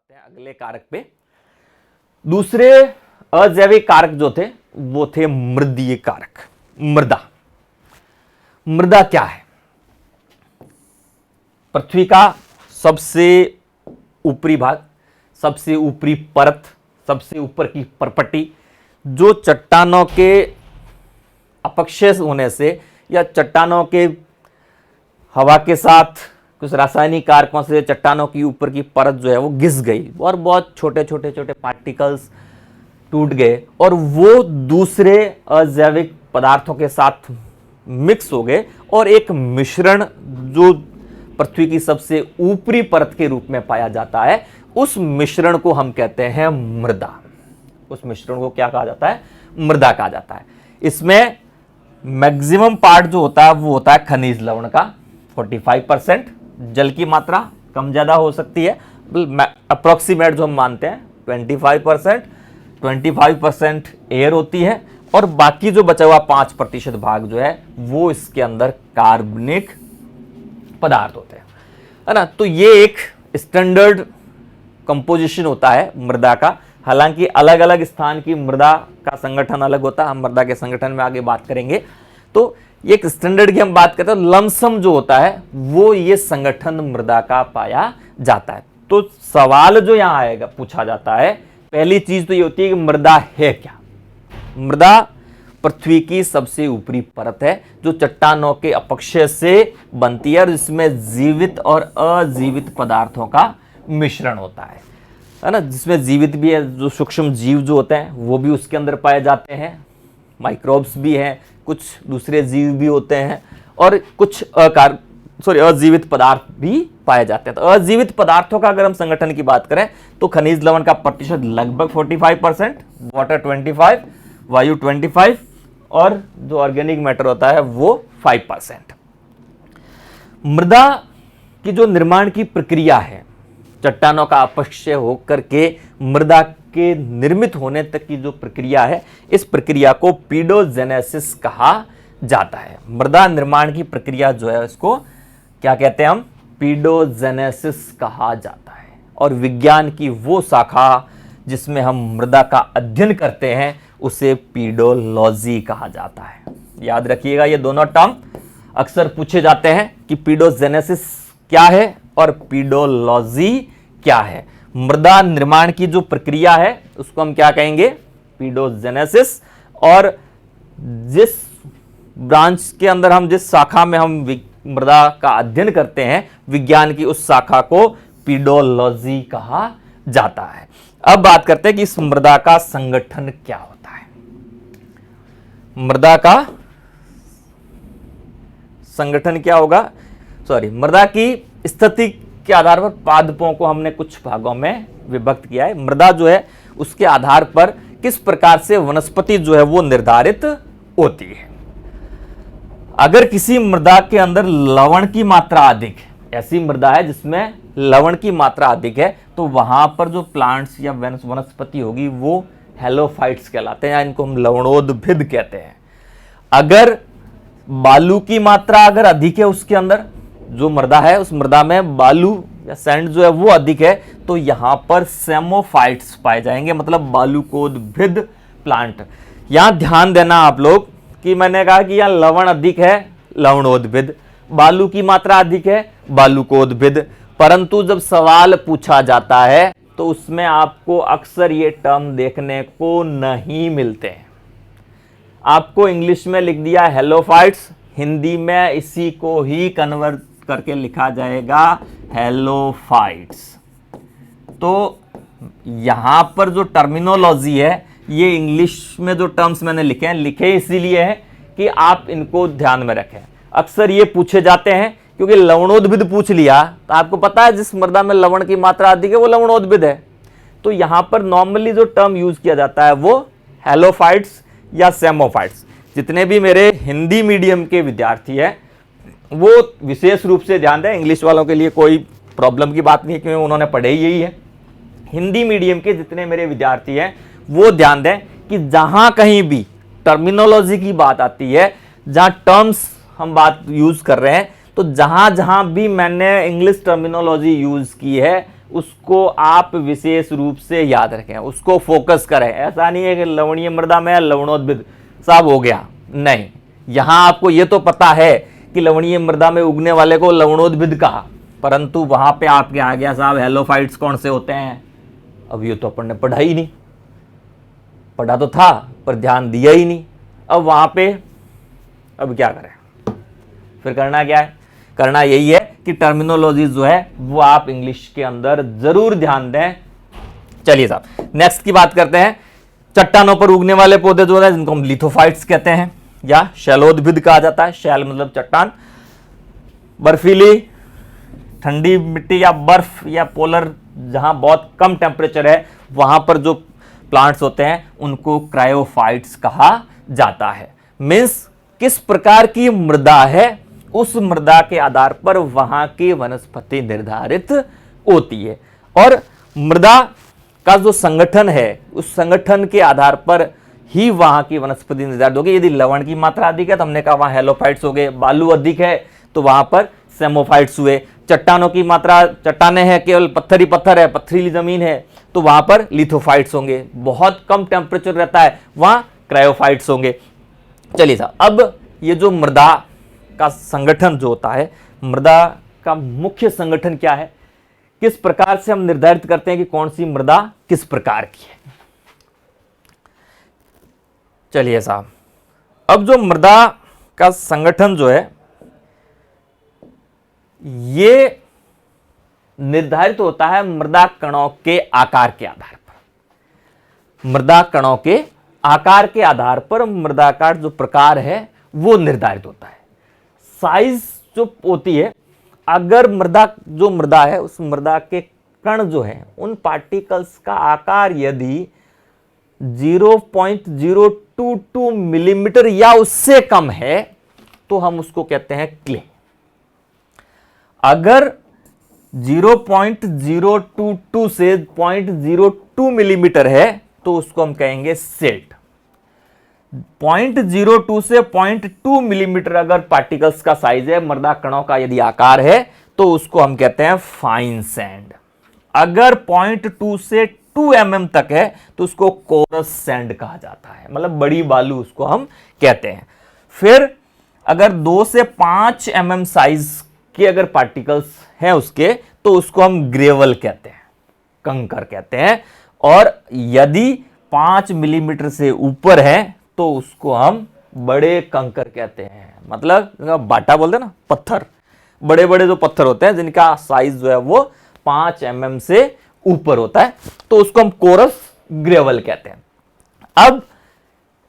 आते हैं अगले कारक पे। दूसरे अजैविक कारक जो थे वो थे मृदीय कारक। मृदा, मृदा क्या है? पृथ्वी का सबसे ऊपरी भाग, सबसे ऊपरी परत, सबसे ऊपर की परपट्टी, जो चट्टानों के अपक्षय होने से या चट्टानों के हवा के साथ कुछ रासायनिक कारकों से चट्टानों की ऊपर की परत जो है वो घिस गई और बहुत छोटे छोटे छोटे पार्टिकल्स टूट गए और वो दूसरे अजैविक पदार्थों के साथ मिक्स हो गए और एक मिश्रण जो पृथ्वी की सबसे ऊपरी परत के रूप में पाया जाता है, उस मिश्रण को हम कहते हैं मृदा। उस मिश्रण को क्या कहा जाता है? मृदा कहा जाता है। इसमें मैक्सिमम पार्ट जो होता है वो होता है खनिज लवण का 45%, जल की मात्रा कम ज्यादा हो सकती है, अप्रोक्सीमेट जो हम मानते हैं 25% एयर होती है और बाकी जो बचा हुआ 5% भाग जो है वो इसके अंदर कार्बनिक पदार्थ होते हैं, है ना। तो ये एक स्टैंडर्ड कंपोजिशन होता है मृदा का। हालांकि अलग अलग स्थान की मृदा का संगठन अलग होता है, हम मृदा के संगठन में आगे बात करेंगे। तो एक स्टैंडर्ड की हम बात करते हैं, लमसम जो होता है वो ये संगठन मृदा का पाया जाता है। तो सवाल जो यहां आएगा, पूछा जाता है, पहली चीज तो ये होती है कि मृदा है क्या? मृदा पृथ्वी की सबसे ऊपरी परत है जो चट्टानों के अपक्षय से बनती है और इसमें जीवित और अजीवित पदार्थों का मिश्रण होता है ना। जिसमें जीवित भी है, जो सूक्ष्म जीव जो होते हैं वो भी उसके अंदर पाए जाते हैं, माइक्रोब्स भी हैं, कुछ दूसरे जीव भी होते हैं और कुछ अजीवित पदार्थ भी पाए जाते हैं। तो अजीवित पदार्थों का अगर हम संगठन की बात करें तो खनिज लवण का प्रतिशत लगभग 45%, वाटर 25%, वायु 25% और जो ऑर्गेनिक मैटर होता है वो 5%। मृदा की जो निर्माण की प्रक्रिया है, चट्टानों का अपक्षय होकर के मृदा के निर्मित होने तक की जो प्रक्रिया है, इस प्रक्रिया को पीडोजेनेसिस कहा जाता है। मृदा निर्माण की प्रक्रिया जो है इसको क्या कहते हैं हम? पीडोजेनेसिस कहा जाता है। और विज्ञान की वो शाखा जिसमें हम मृदा का अध्ययन करते हैं उसे पीडोलॉजी कहा जाता है। याद रखिएगा, ये दोनों टर्म अक्सर पूछे जाते हैं कि पीडोजेनेसिस क्या है और पीडोलॉजी क्या है। मृदा निर्माण की जो प्रक्रिया है उसको हम क्या कहेंगे? पीडोजेनेसिस। और जिस ब्रांच के अंदर हम, जिस शाखा में हम मृदा का अध्ययन करते हैं विज्ञान की, उस शाखा को पीडोलॉजी कहा जाता है। अब बात करते हैं कि इस मृदा का संगठन क्या होता है। मृदा का संगठन क्या होगा? मृदा की स्थिति के आधार पर पादपों को हमने कुछ भागों में विभक्त किया है। मृदा जो है उसके आधार पर किस प्रकार से वनस्पति जो है वो निर्धारित होती है। अगर किसी मृदा के अंदर लवण की मात्रा अधिक है, ऐसी मृदा है जिसमें लवण की मात्रा अधिक है, तो वहां पर जो प्लांट्स या वनस्पति होगी वो हेलोफाइट्स कहलाते हैं, या इनको हम लवणोद्भिद कहते हैं। अगर बालू की मात्रा अगर अधिक है, उसके अंदर जो मृदा है उस मृदा में बालू या सैंड जो है वो अधिक है, तो यहां पर सेमोफाइट्स पाए जाएंगे, मतलब बालूकोद्भिद प्लांट। यहां ध्यान देना आप लोग कि मैंने कहा कि यहां लवण अधिक है, लवणोद्भिद, बालू की मात्रा अधिक है, बालूकोद्भिद। परंतु जब सवाल पूछा जाता है तो उसमें आपको अक्सर ये टर्म देखने को नहीं मिलते हैं। आपको इंग्लिश में लिख दिया हेलोफाइट्स, हिंदी में इसी को ही कन्वर्ट करके लिखा जाएगा हेलोफाइट्स। तो यहां पर जो टर्मिनोलॉजी है, ये इंग्लिश में जो टर्म्स मैंने लिखे हैं, लिखे इसीलिए हैं कि आप इनको ध्यान में रखें। अक्सर ये पूछे जाते हैं क्योंकि लवणोद्भिद पूछ लिया तो आपको पता है जिस मृदा में लवण की मात्रा अधिक है वो लवणोद्भिद है। तो यहां पर नॉर्मली जो टर्म यूज किया जाता है वो हेलोफाइट्स या सेमोफाइट्स। जितने भी मेरे हिंदी मीडियम के विद्यार्थी हैं वो विशेष रूप से ध्यान दें, इंग्लिश वालों के लिए कोई प्रॉब्लम की बात नहीं क्योंकि उन्होंने पढ़े ही यही है। हिंदी मीडियम के जितने मेरे विद्यार्थी हैं वो ध्यान दें कि जहां कहीं भी टर्मिनोलॉजी की बात आती है, जहां टर्म्स हम बात यूज कर रहे हैं, तो जहां जहां भी मैंने इंग्लिश टर्मिनोलॉजी यूज की है उसको आप विशेष रूप से याद रखें, उसको फोकस करें। ऐसा नहीं है कि लवणीय मृदा में लवणोद्भिद सब हो गया, नहीं। यहां आपको ये तो पता है कि लवणीय मृदा में उगने वाले को लवणोद्भिद कहा, परंतु वहां पे आपके आ गया साहब हेलोफाइट्स कौन से होते हैं। अब ये तो अपन ने पढ़ा ही नहीं, पढ़ा तो था पर ध्यान दिया ही नहीं। अब वहां पे अब क्या करें, फिर करना क्या है, करना यही है कि टर्मिनोलॉजी जो है वो आप इंग्लिश के अंदर जरूर ध्यान दें। चलिए साहब नेक्स्ट की बात करते हैं। चट्टानों पर उगने वाले पौधे जो है जिनको हम लिथोफाइट्स कहते हैं या शैलोद्भिद कहा जाता है। शैल मतलब चट्टान, बर्फीली ठंडी मिट्टी या बर्फ या पोलर जहां बहुत कम टेम्परेचर है वहां पर जो प्लांट्स होते हैं उनको क्रायोफाइट्स कहा जाता है। मीन्स किस प्रकार की मृदा है उस मृदा के आधार पर वहां की वनस्पति निर्धारित होती है, और मृदा का जो संगठन है उस संगठन के आधार पर ही वहां की वनस्पति निर्धारित होगी। यदि लवण की मात्रा अधिक है तो हमने कहा वहां हेलोफाइट्स हो गए, बालू अधिक है तो वहां पर सेमोफाइट्स हुए, चट्टानों की मात्रा चट्टाने हैं केवल पत्थर ही पत्थर है, पथरीली जमीन है तो वहां पर लिथोफाइट्स होंगे, बहुत कम टेम्परेचर रहता है वहां क्रायोफाइट्स होंगे। चलिए साहब अब ये जो मृदा का संगठन जो होता है, मृदा का मुख्य संगठन क्या है, किस प्रकार से हम निर्धारित करते हैं कि कौन सी मृदा किस प्रकार की है। चलिए साहब अब जो मृदा का संगठन जो है ये निर्धारित होता है मृदा कणों के आकार के आधार पर। मृदा कणों के आकार के आधार पर मृदा का जो प्रकार है वो निर्धारित होता है। साइज जो होती है, अगर मृदा है उस मृदा के कण जो है उन पार्टिकल्स का आकार यदि 0.022 मिलीमीटर या उससे कम है तो हम उसको कहते हैं क्ले। अगर 0.022 से 0.02 मिलीमीटर है तो उसको हम कहेंगे सिल्ट। 0.02 से 0.2 मिलीमीटर अगर पार्टिकल्स का साइज है, मृदा कणों का यदि आकार है तो उसको हम कहते हैं फाइन सैंड। अगर 0.2 से 2 mm तक है तो उसको कोरस सैंड कहा जाता है, मतलब बड़ी बालू उसको हम कहते हैं। फिर अगर 2 से 5 mm साइज के अगर पार्टिकल्स हैं उसके तो उसको हम ग्रेवल कहते हैं, कंकर कहते हैं। और यदि 5 मिलीमीटर से ऊपर है तो उसको हम बड़े कंकर कहते हैं, मतलब बाटा बोलते हैं ना, पत्थर, बड़े बड़े जो पत्थर होते हैं जिनका साइज जो है वो 5 mm से ऊपर होता है तो उसको हम कोरस ग्रेवल कहते हैं। अब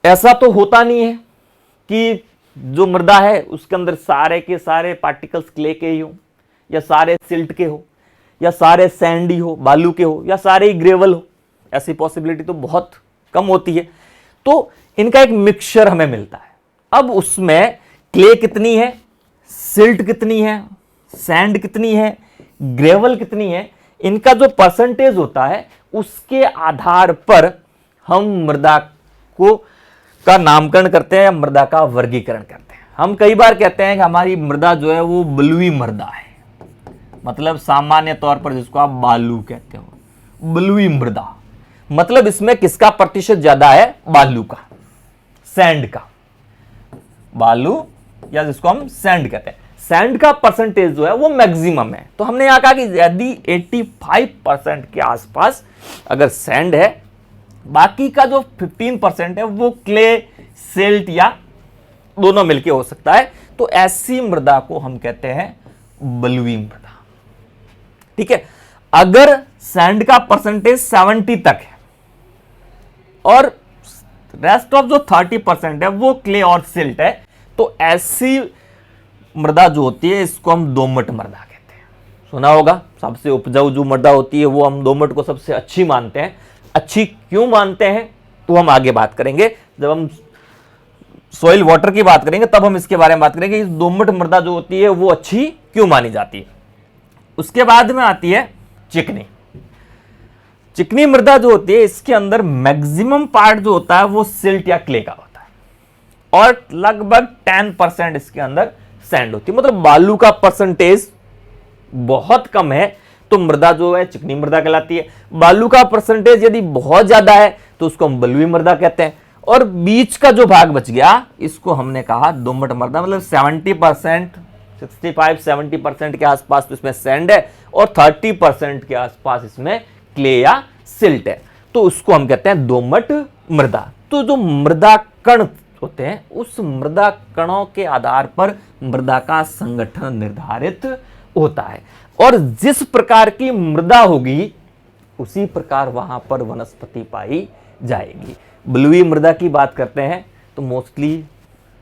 ऐसा तो होता नहीं है कि जो मृदा है उसके अंदर सारे के सारे पार्टिकल्स क्ले के ही हो, या सारे सिल्ट के हो, या सारे सैंडी हो, बालू के हो, या सारे ही ग्रेवल हो। ऐसी पॉसिबिलिटी तो बहुत कम होती है, तो इनका एक मिक्सचर हमें मिलता है। अब उसमें क्ले कितनी है, सिल्ट कितनी है, सैंड कितनी है, ग्रेवल कितनी है, इनका जो परसेंटेज होता है उसके आधार पर हम मृदा का नामकरण करते हैं, मृदा का वर्गीकरण करते हैं। हम कई बार कहते हैं कि हमारी मृदा जो है वो बलुई मृदा है, मतलब सामान्य तौर पर जिसको आप बालू कहते हो, बलुई मृदा, मतलब इसमें किसका प्रतिशत ज्यादा है, बालू का, सैंड का। बालू या जिसको हम सैंड कहते हैं, सैंड का परसेंटेज जो है वो मैक्सिमम है। तो हमने यहां कहा कि यदि 85% के आसपास अगर सैंड है, बाकी का जो 15% है वो क्ले, सिल्ट या दोनों मिलके हो सकता है, तो ऐसी मृदा को हम कहते हैं बलुई मृदा। ठीक है, अगर सैंड का परसेंटेज 70 तक है और रेस्ट ऑफ जो 30% है वो क्ले और सिल्ट है, तो ऐसी मृदा जो होती है इसको हम दोमट मृदा कहते हैं। सुना होगा, सबसे उपजाऊ जो मृदा होती है वो हम दोमट को सबसे अच्छी मानते हैं। अच्छी क्यों मानते हैं तो हम आगे बात करेंगे, जब हम सॉइल वाटर की बात करेंगे तब हम इसके बारे में बात करेंगे कि दोमट मृदा जो होती है वो अच्छी क्यों मानी जाती है। उसके बाद में आती है चिकनी। चिकनी मृदा जो होती है इसके अंदर मैक्सिमम पार्ट जो होता है वो सिल्ट या क्ले का होता है, और लगभग 10% इसके अंदर सैंड होती है, मतलब बालू का परसेंटेज बहुत कम है तो मृदा जो है चिकनी मृदा कहलाती है। बालू का परसेंटेज यदि बहुत ज्यादा है तो उसको हम बलुई मृदा कहते हैं। और बीच का जो भाग बच गया इसको हमने कहा दोमट मृदा, मतलब 70%, 65-70% के आसपास तो इसमें सैंड है और 30% के आसपास इसमें क्ले या सिल्ट है, तो उसको हम कहते हैं दोमट मृदा। तो जो मृदा कण होते हैं उस मृदा कणों के आधार पर मृदा का संगठन निर्धारित होता है, और जिस प्रकार की मृदा होगी उसी प्रकार वहां पर वनस्पति पाई जाएगी। बलुई मृदा की बात करते हैं तो मोस्टली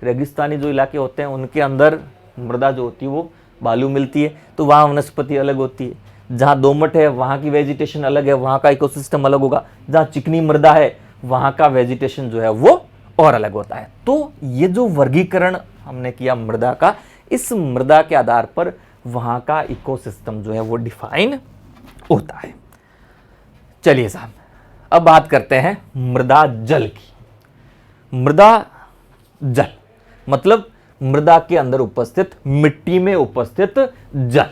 रेगिस्तानी जो इलाके होते हैं उनके अंदर मृदा जो होती है वो बालू मिलती है, तो वहाँ वनस्पति अलग होती है। जहाँ दोमट है वहाँ की वेजिटेशन अलग है, वहाँ का इकोसिस्टम अलग होगा। जहाँ चिकनी मृदा है वहाँ का वेजिटेशन जो है वो और अलग होता है। तो ये जो वर्गीकरण हमने किया मृदा का, इस मृदा के आधार पर वहाँ का इकोसिस्टम जो है वो डिफाइन होता है। चलिए साहब, अब बात करते हैं मृदा जल की। मृदा जल मतलब मृदा के अंदर उपस्थित, मिट्टी में उपस्थित जल।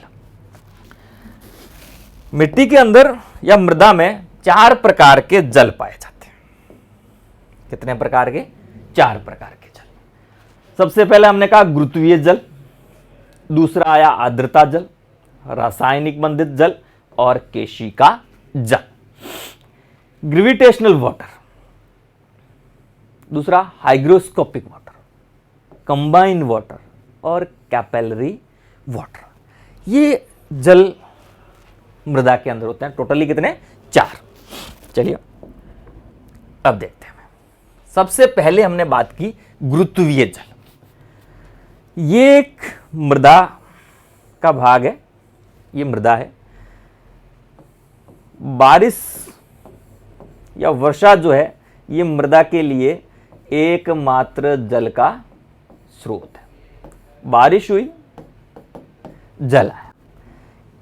मिट्टी के अंदर या मृदा में 4 प्रकार के जल पाए जाते हैं। कितने प्रकार के? 4 प्रकार के जल। सबसे पहले हमने कहा गुरुत्वीय जल, दूसरा आया आर्द्रता जल, रासायनिक बंधित जल और केशिका जल। ग्रेविटेशनल वाटर, दूसरा हाइग्रोस्कोपिक वाटर, कंबाइंड वाटर और कैपिलरी वाटर। ये जल मृदा के अंदर होते हैं। टोटली कितने? 4। चलिए अब देखते हैं। सबसे पहले हमने बात की गुरुत्वीय जल। ये एक मृदा का भाग है, ये मृदा है। बारिश या वर्षा जो है ये मृदा के लिए एकमात्र जल का स्रोत है। बारिश हुई, जल आया।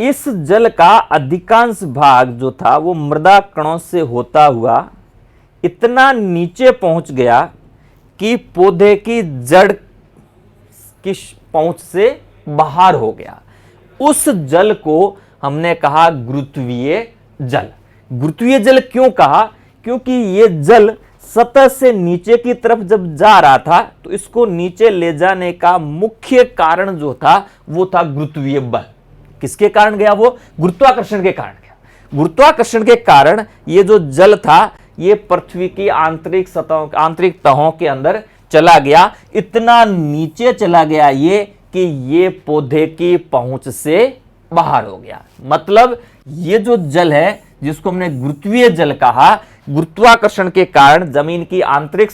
इस जल का अधिकांश भाग जो था वो मृदा कणों से होता हुआ इतना नीचे पहुंच गया कि पौधे की जड़ की पहुंच से बाहर हो गया। उस जल को हमने कहा गुरुत्वीय जल। गुरुत्वीय जल क्यों कहा? क्योंकि ये जल सतह से नीचे की तरफ जब जा रहा था तो इसको नीचे ले जाने का मुख्य कारण जो था वो था गुरुत्वीय बल। किसके कारण गया वो? गुरुत्वाकर्षण के कारण गया। गुरुत्वाकर्षण के कारण ये जो जल था ये पृथ्वी की आंतरिक सतहों, आंतरिक तहों के अंदर चला गया। इतना नीचे चला गया ये कि ये पौधे की पहुंच से बाहर हो गया। मतलब ये जो जल है जिसको हमने गुरुत्वीय जल कहा, गुरुत्वाकर्षण के कारण जमीन की आंतरिक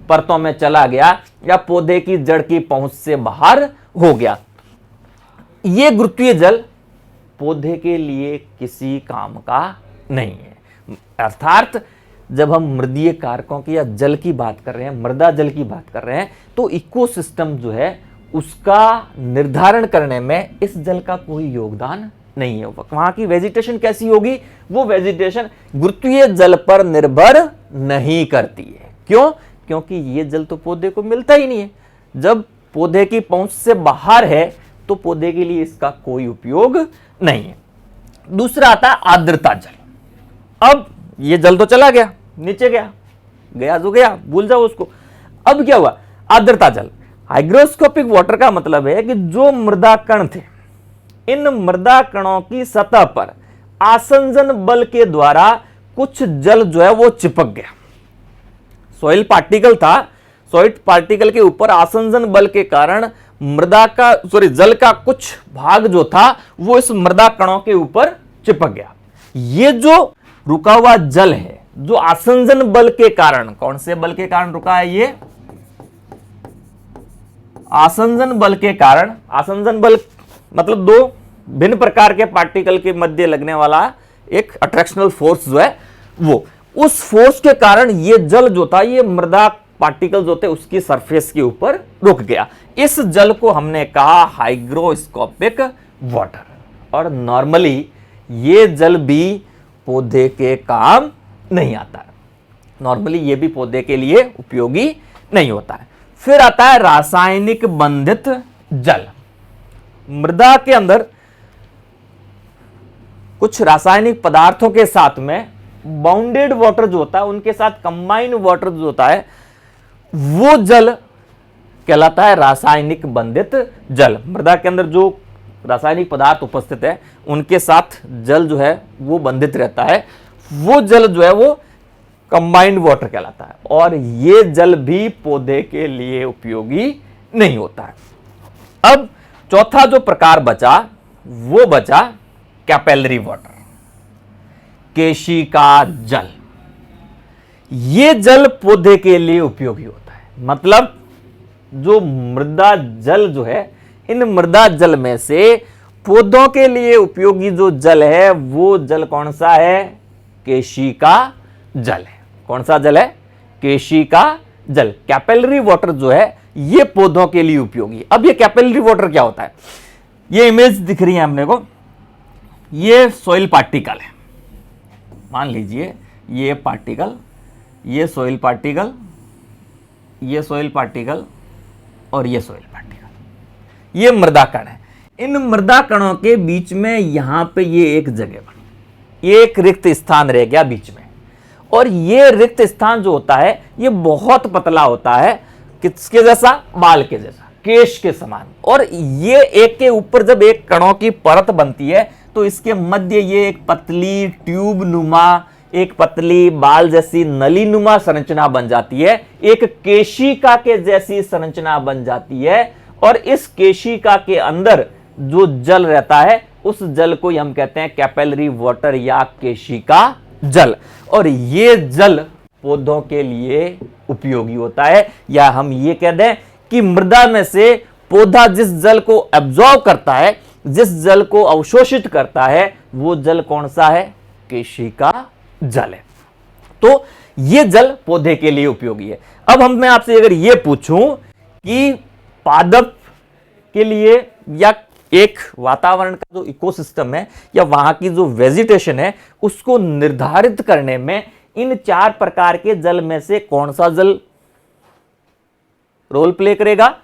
परतों में चला गया या पौधे की जड़ की पहुंच से बाहर हो गया। ये गुरुत्वीय जल पौधे के लिए किसी काम का नहीं है। अर्थात जब हम मृदीय कारकों की या जल की बात कर रहे हैं, मृदा जल की बात कर रहे हैं, तो इकोसिस्टम जो है उसका निर्धारण करने में इस जल का कोई योगदान नहीं है। वहां की वेजिटेशन कैसी होगी? वो वेजिटेशन गुरुत्वीय जल पर निर्भर नहीं करती है। क्यों? क्योंकि ये जल तो पौधे को मिलता ही नहीं है। जब पौधे की पहुंच से बाहर है तो पौधे के लिए इसका कोई उपयोग नहीं है। दूसरा आता है आर्द्रता जल। अब ये जल तो चला गया, नीचे गया, गया जो गया, भूल जाओ उसको। अब क्या हुआ? आर्द्रता जल। हाइग्रोस्कोपिक वाटर का मतलब है कि जो मृदा कण थे, इन मृदा कणों की सतह पर आसंजन बल के द्वारा कुछ जल जो है वो चिपक गया। सॉइल पार्टिकल था, सॉइल पार्टिकल के ऊपर आसंजन बल के कारण मृदा का जल का कुछ भाग जो था वो इस मृदा कणों के ऊपर चिपक गया। ये जो रुका हुआ जल है, जो आसंजन बल के कारण, कौन से बल के कारण रुका है? ये आसंजन बल के कारण। आसंजन बल मतलब दो भिन्न प्रकार के पार्टिकल के मध्य लगने वाला एक अट्रैक्शनल फोर्स जो है वो, उस फोर्स के कारण ये जल जो था, ये मृदा पार्टिकल जो थे उसकी सरफेस के ऊपर रुक गया। इस जल को हमने कहा हाइग्रोस्कोपिक वाटर। और नॉर्मली ये जल भी पौधे के काम नहीं आता है। नॉर्मली ये भी पौधे के लिए उपयोगी नहीं होता है। फिर आता है रासायनिक बंधित जल। मृदा के अंदर कुछ रासायनिक पदार्थों के साथ में बाउंडेड वाटर जो होता है, उनके साथ कंबाइंड वाटर जो होता है, वो जल कहलाता है रासायनिक बंधित जल। मृदा के अंदर जो रासायनिक पदार्थ उपस्थित है उनके साथ जल जो है वो बंधित रहता है, वो जल जो है वो कंबाइंड वाटर कहलाता है। और ये जल भी पौधे के लिए उपयोगी नहीं होता है। अब चौथा जो प्रकार बचा वो बचा कैपिलरी वाटर, केशिका जल। ये जल पौधे के लिए उपयोगी होता है। मतलब जो मृदा जल जो है, इन मृदा जल में से पौधों के लिए उपयोगी जो जल है वो जल कौन सा है? केशिका जल है। कौन सा जल है? केशिका जल। कैपिलरी वाटर जो है ये पौधों के लिए उपयोगी। अब ये कैपिलरी वाटर क्या होता है? ये इमेज दिख रही है हमने को, ये सॉइल पार्टिकल है। मान लीजिए ये पार्टिकल, ये सॉइल पार्टिकल, ये सॉइल पार्टिकल और ये सॉइल पार्टिकल, ये मृदा कण है। इन मृदा कणों के बीच में यहां पे ये एक जगह बनी, एक रिक्त स्थान रह गया बीच में। और ये रिक्त स्थान जो होता है ये बहुत पतला होता है, किसके जैसा? बाल के जैसा, केश के समान। और ये एक के ऊपर जब एक कणों की परत बनती है तो इसके मध्य ये एक पतली ट्यूब नुमा, एक पतली बाल जैसी नली नुमा संरचना बन जाती है, एक केशिका के जैसी संरचना बन जाती है। और इस केशिका के अंदर जो जल रहता है उस जल को हम कहते हैं कैपिलरी वाटर या केशिका जल। और ये जल पौधों के लिए उपयोगी होता है। या हम ये कह दें कि मृदा में से पौधा जिस जल को एब्जॉर्ब करता है, जिस जल को अवशोषित करता है, वो जल कौन सा है? केशिका जल है। तो ये जल पौधे के लिए उपयोगी है। अब मैं आपसे अगर ये पूछूं कि पादप के लिए या एक वातावरण का जो इकोसिस्टम है या वहां की जो वेजिटेशन है उसको निर्धारित करने में इन 4 प्रकार के जल में से कौन सा जल रोल प्ले करेगा?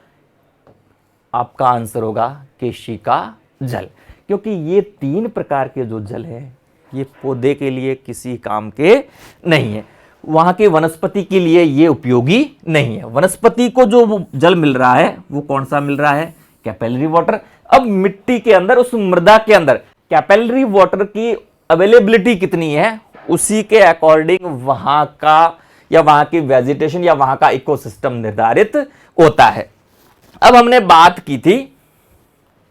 आपका आंसर होगा केशिका जल। क्योंकि ये 3 प्रकार के जो जल है ये पौधे के लिए किसी काम के नहीं है, वहां के वनस्पति के लिए ये उपयोगी नहीं है। वनस्पति को जो जल मिल रहा है वो कौन सा मिल रहा है? Capillary water. अब मिट्टी के अंदर, उस मृदा के अंदर कैपिलरी वाटर की अवेलेबिलिटी कितनी है, उसी के अकॉर्डिंग वहां का या वहां की वेजिटेशन या वहां का इकोसिस्टम निर्धारित होता है। अब हमने बात की थी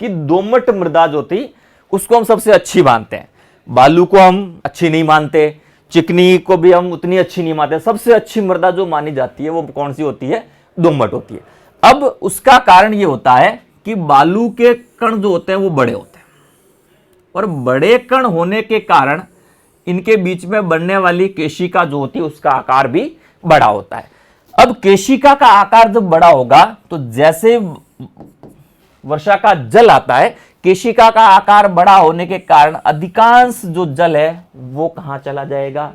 कि दोमट मृदा जो थी उसको हम सबसे अच्छी मानते हैं, बालू को हम अच्छी नहीं मानते, चिकनी को भी हम उतनी अच्छी नहीं मानते। सबसे अच्छी मृदा जो मानी जाती है वो कौन सी होती है? दोमट होती है। अब उसका कारण ये होता है कि बालू के कण जो होते हैं वो बड़े होते हैं, और बड़े कण होने के कारण इनके बीच में बनने वाली केशिका जो होती है उसका आकार भी बड़ा होता है। अब केशिका का आकार जब बड़ा होगा तो जैसे वर्षा का जल आता है, केशिका का आकार बड़ा होने के कारण अधिकांश जो जल है वो कहां चला जाएगा?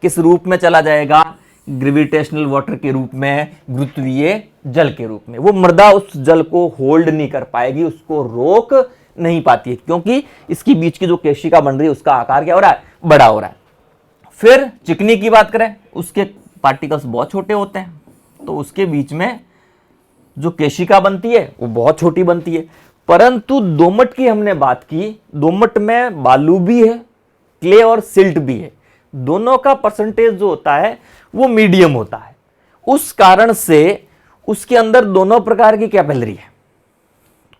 किस रूप में चला जाएगा? ग्रेविटेशनल वाटर के रूप में, गुरुत्वीय जल के रूप में। वो मृदा उस जल को होल्ड नहीं कर पाएगी, उसको रोक नहीं पाती है, क्योंकि इसकी बीच की जो केशिका बन रही है उसका आकार क्या हो रहा है? बड़ा हो रहा है। फिर चिकनी की बात करें, उसके पार्टिकल्स बहुत छोटे होते हैं, तो उसके बीच में जो केशिका बनती है वो बहुत छोटी बनती है। परंतु दोमट की हमने बात की, दोमट में बालू भी है, क्ले और सिल्ट भी है, दोनों का परसेंटेज जो होता है वो मीडियम होता है। उस कारण से उसके अंदर दोनों प्रकार की कैपिलरी है,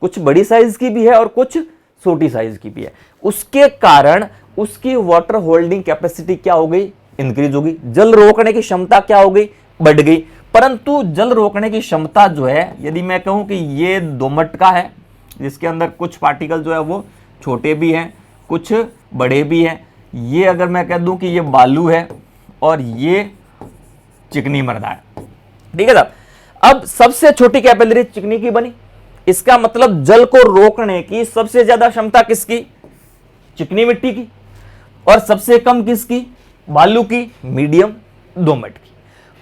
कुछ बड़ी साइज की भी है और कुछ छोटी साइज की भी है। उसके कारण उसकी वाटर होल्डिंग कैपेसिटी क्या हो गई? इंक्रीज हो गई। जल रोकने की क्षमता क्या हो गई? बढ़ गई। परंतु जल रोकने की क्षमता जो है, यदि मैं कहूं कि ये दोमट का है जिसके अंदर कुछ पार्टिकल जो है वो छोटे भी हैं, कुछ बड़े भी हैं, ये अगर मैं कह दूं कि ये बालू है और ये चिकनी मृदा है, ठीक है साहब। अब सबसे छोटी कैपिलरी चिकनी की बनी, इसका मतलब जल को रोकने की सबसे ज्यादा क्षमता किसकी? चिकनी मिट्टी की। और सबसे कम किसकी? बालू की, मीडियम दोमट की।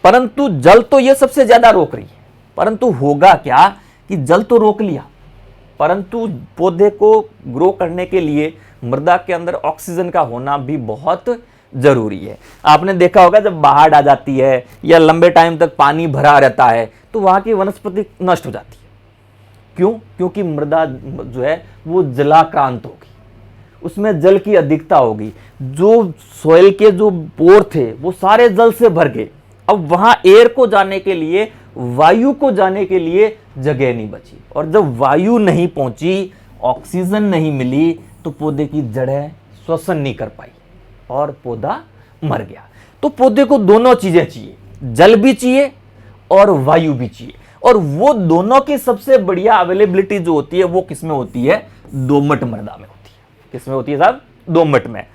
परंतु जल तो ये सबसे ज्यादा रोक रही है, परंतु होगा क्या कि जल तो रोक लिया, परंतु पौधे को ग्रो करने के लिए मृदा के अंदर ऑक्सीजन का होना भी बहुत जरूरी है। आपने देखा होगा जब बाढ़ आ जाती है या लंबे टाइम तक पानी भरा रहता है तो वहां की वनस्पति नष्ट हो जाती है। क्यों? क्योंकि मृदा जो है वो जलाक्रांत होगी, उसमें जल की अधिकता होगी। जो सॉइल के जो पोर थे वो सारे जल से भर गए। अब वहां एयर को जाने के लिए, वायु को जाने के लिए जगह नहीं बची, और जब वायु नहीं पहुंची, ऑक्सीजन नहीं मिली, तो पौधे की जड़ें श्वसन नहीं कर पाई और पौधा मर गया। तो पौधे को दोनों चीजें चाहिए, जल भी चाहिए और वायु भी चाहिए, और वो दोनों की सबसे बढ़िया अवेलेबिलिटी जो होती है वो किसमें होती है? दोमट मृदा में होती है। किसमें होती है साहब? दोमट में।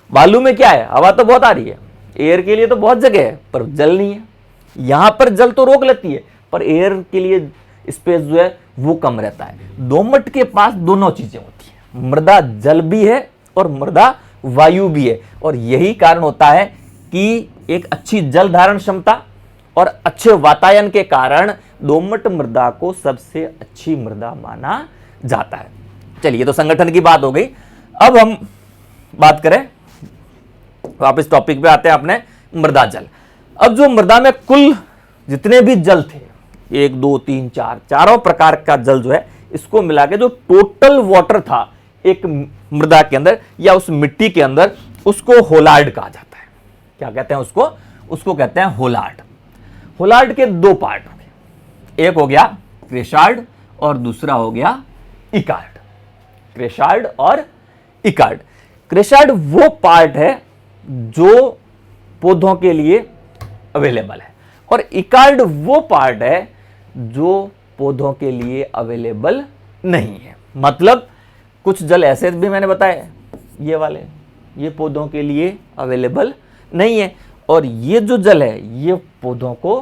बालू में क्या है? हवा तो बहुत आ रही है, एयर के लिए तो बहुत जगह है, पर जल नहीं है। यहां पर जल तो रोक लेती है, पर एयर के लिए स्पेस जो है वो कम रहता है। दोमट के पास दोनों चीजें होती है, मृदा जल भी है और मृदा वायु भी है, और यही कारण होता है कि एक अच्छी जल धारण क्षमता और अच्छे वातायन के कारण दोमट मृदा को सबसे अच्छी मृदा माना जाता है। चलिए, तो संगठन की बात हो गई। अब हम बात करें, वापस टॉपिक पे आते हैं अपने, मृदा जल। अब जो मृदा में कुल जितने भी जल थे, 1 2 3 4 चारों प्रकार का जल जो है, इसको मिला के जो टोटल वाटर था एक मृदा के अंदर या उस मिट्टी के अंदर, उसको होलार्ड कहा जाता है। क्या कहते हैं उसको? उसको कहते हैं होलार्ड। होलार्ड के दो पार्ट हो गए, एक हो गया क्रेसार्ड और दूसरा हो गया इकार्ड। क्रेसार्ड और इकार्ड। क्रेसार्ड वो पार्ट है जो पौधों के लिए अवेलेबल है, और इकार्ड वो पार्ट है जो पौधों के लिए अवेलेबल नहीं है। मतलब कुछ जल ऐसे भी मैंने बताए, ये वाले, ये पौधों के लिए अवेलेबल नहीं है, और ये जो जल है ये पौधों को